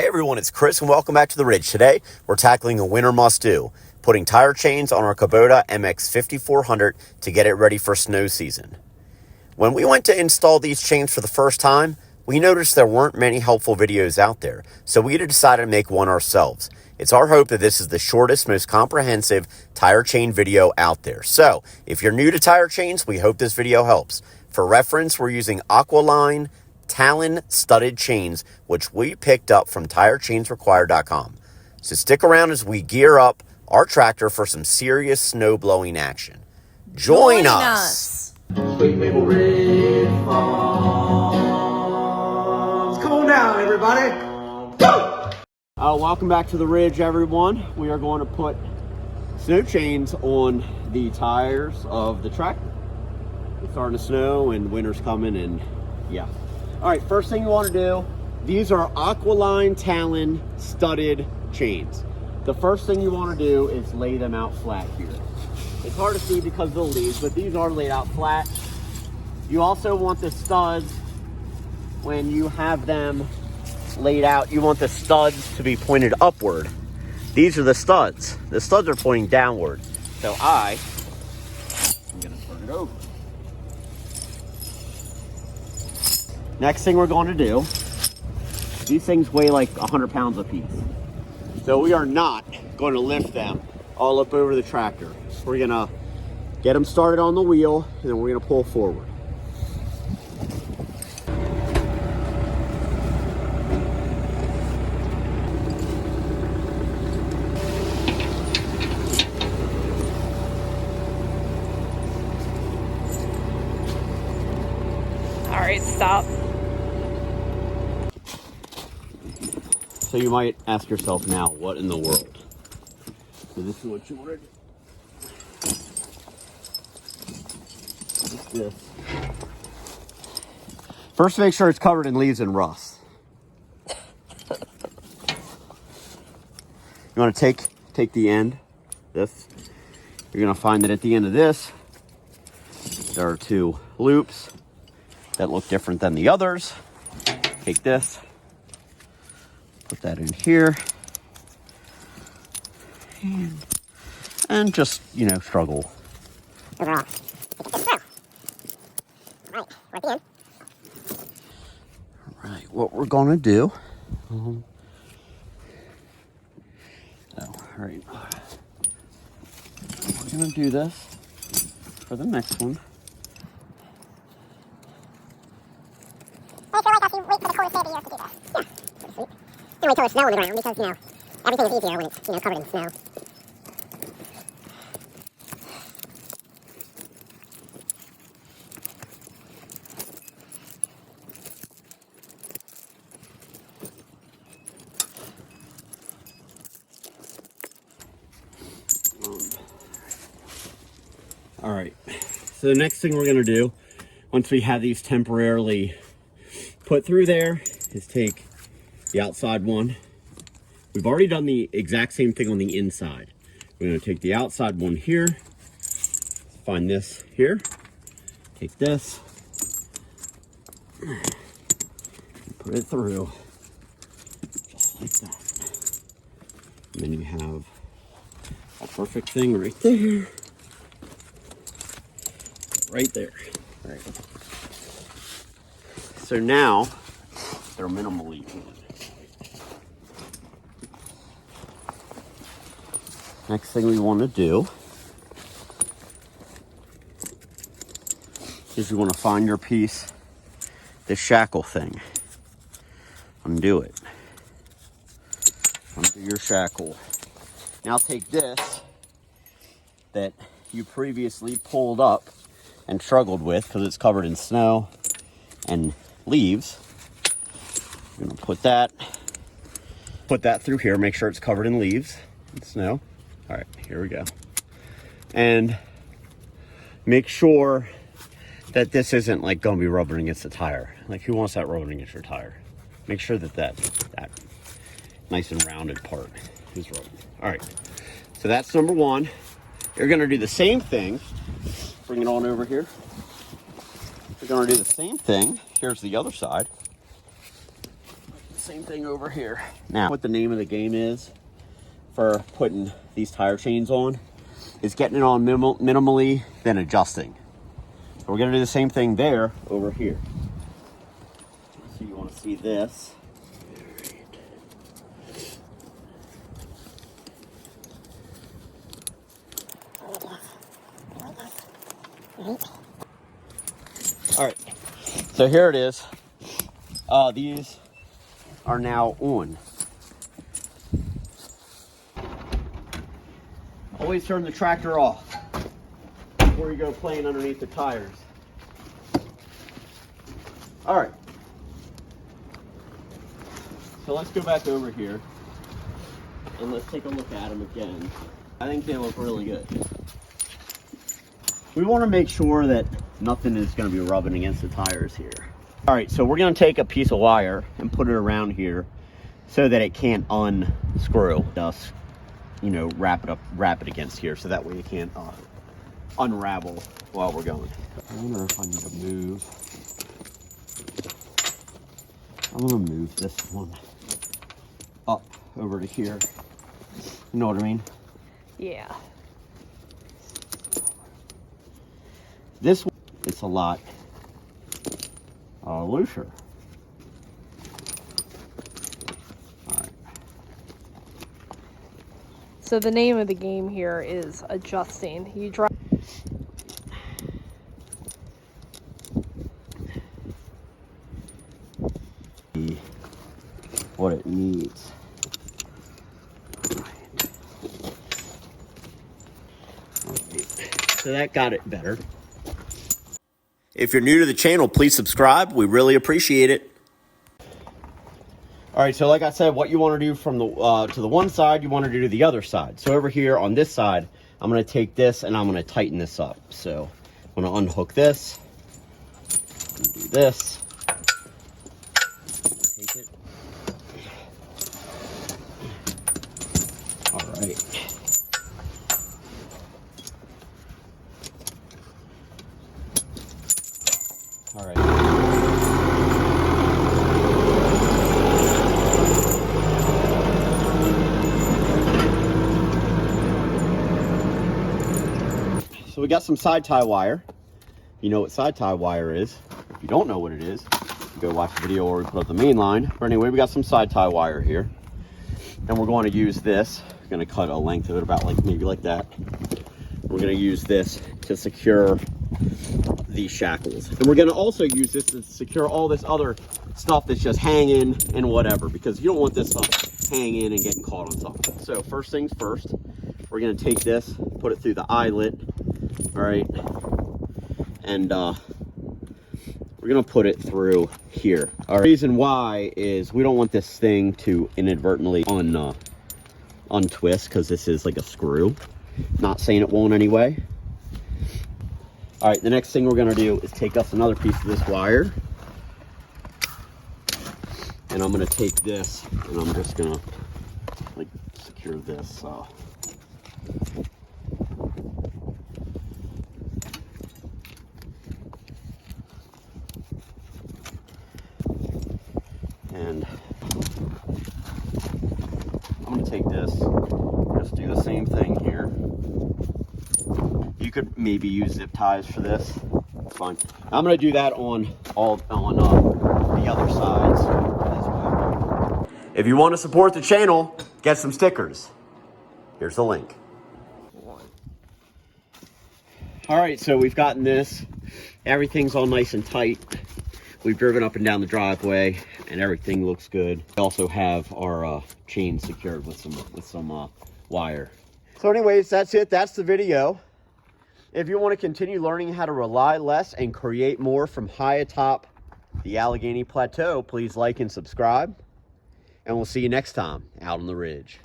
Hey everyone, it's Chris and welcome back to The Ridge. Today, we're tackling a winter must-do, putting tire chains on our Kubota MX5400 to get it ready for snow season. When we went to install these chains for the first time, we noticed there weren't many helpful videos out there, so we decided to make one ourselves. It's our hope that this is the shortest, most comprehensive tire chain video out there. So, if you're new to tire chains, we hope this video helps. For reference, we're using AQUILINE Talon studded chains, which we picked up from TireChainsRequired.com. So stick around as we gear up our tractor for some serious snow blowing action. Join us. Sweet Maple Ridge Farms. Come on down, everybody. Go! Welcome back to The Ridge, everyone. We are going to put snow chains on the tires of the tractor. It's starting to snow and winter's coming, and yeah. All right, first thing you want to do, these are AQUILINE Talon studded chains. The first thing you want to do is lay them out flat here. It's hard to see because of the leaves, but these are laid out flat. You also want the studs, when you have them laid out, you want the studs to be pointed upward. These are the studs. The studs are pointing downward. So I'm gonna turn it over. Next thing we're going to do, these things weigh like 100 pounds a piece. So we are not going to lift them all up over the tractor. We're gonna get them started on the wheel and then we're gonna pull forward. All right, stop. So you might ask yourself now, what in the world? So this is what you want to do. This. First, make sure it's covered in leaves and rust. You want to take the end, this. You're going to find that at the end of this, there are two loops that look different than the others. Take this. Put that in here. And just, struggle. Overall. Right, we're at the end. All right, what we're going to do. All right. We're going to do this for the next one. If you're like us, you wait for the coldest day of the year to do this. Yeah, pretty sweet. Don't wait till there's snow on the ground because, everything is easier when it's, covered in snow. All right, so the next thing we're going to do, once we have these temporarily put through there, is take the outside one. We've already done the exact same thing on the inside. We're going to take the outside one here, find this here, take this, and put it through, just like that. And then you have a perfect thing right there. Right there. All right. So now they're minimally clean. Next thing we want to do is you want to find your piece, this shackle thing. Undo it. Undo your shackle. Now take this that you previously pulled up and struggled with because it's covered in snow and leaves. I'm gonna put that through here, make sure it's covered in leaves and snow. All right, here we go. And make sure that this isn't like gonna be rubbing against the tire. Like, who wants that rubbing against your tire? Make sure that nice and rounded part is rubbing. All right, so that's number one. You're gonna do the same thing. Bring it on over here. You're gonna do the same thing. Here's the other side. same thing over here. Now, what the name of the game is for putting these tire chains on is getting it on minimally, then adjusting. So we're gonna do the same thing there over here. So you wanna see this. All right, so here it is. These are now on. Always turn the tractor off before you go playing underneath the tires. All right, so let's go back over here and let's take a look at them again. I think they look really good. We want to make sure that nothing is going to be rubbing against the tires here. All right, so we're going to take a piece of wire and put it around here so that it can't unscrew. Just, you know, wrap it against here so that way it can't unravel while we're going. I wonder if I need to move. I'm going to move this one up over to here. You know what I mean? Yeah. This one, it's a lot looser. All right. So the name of the game here is adjusting. You drive. What it needs. So that got it better. If you're new to the channel, please subscribe. We really appreciate it. All right, so like I said, what you want to do from the to the one side, you want to do to the other side. So over here on this side, I'm going to take this and I'm going to tighten this up. So I'm going to unhook this, and do this, take it. All right. All right. So we got some side tie wire. You know what side tie wire is. If you don't know what it is, go watch the video or we put up the main line. But anyway, we got some side tie wire here. And we're going to use this. We're going to cut a length of it about maybe like that. We're going to use this to secure these shackles, and we're going to also use this to secure all this other stuff that's just hanging and whatever, because you don't want this stuff hanging and getting caught on something. So first things first, we're going to take this, put it through the eyelet, all right, and we're going to put it through here. All right. The reason why is we don't want this thing to inadvertently untwist, because this is like a screw. Not saying it won't anyway. All right, the next thing we're gonna do is take us another piece of this wire, and I'm gonna take this and I'm just gonna like secure this. And I'm gonna take this, just do the same thing here. You could maybe use zip ties for this. That's fine. I'm going to do that on the other sides as well. If you want to support the channel, get some stickers. Here's the link. All right, so we've gotten this. Everything's all nice and tight. We've driven up and down the driveway, and everything looks good. We also have our chain secured with some wire. So anyways, that's it. That's the video. If you want to continue learning how to rely less and create more from high atop the Allegheny Plateau, please like and subscribe. And we'll see you next time out on the ridge.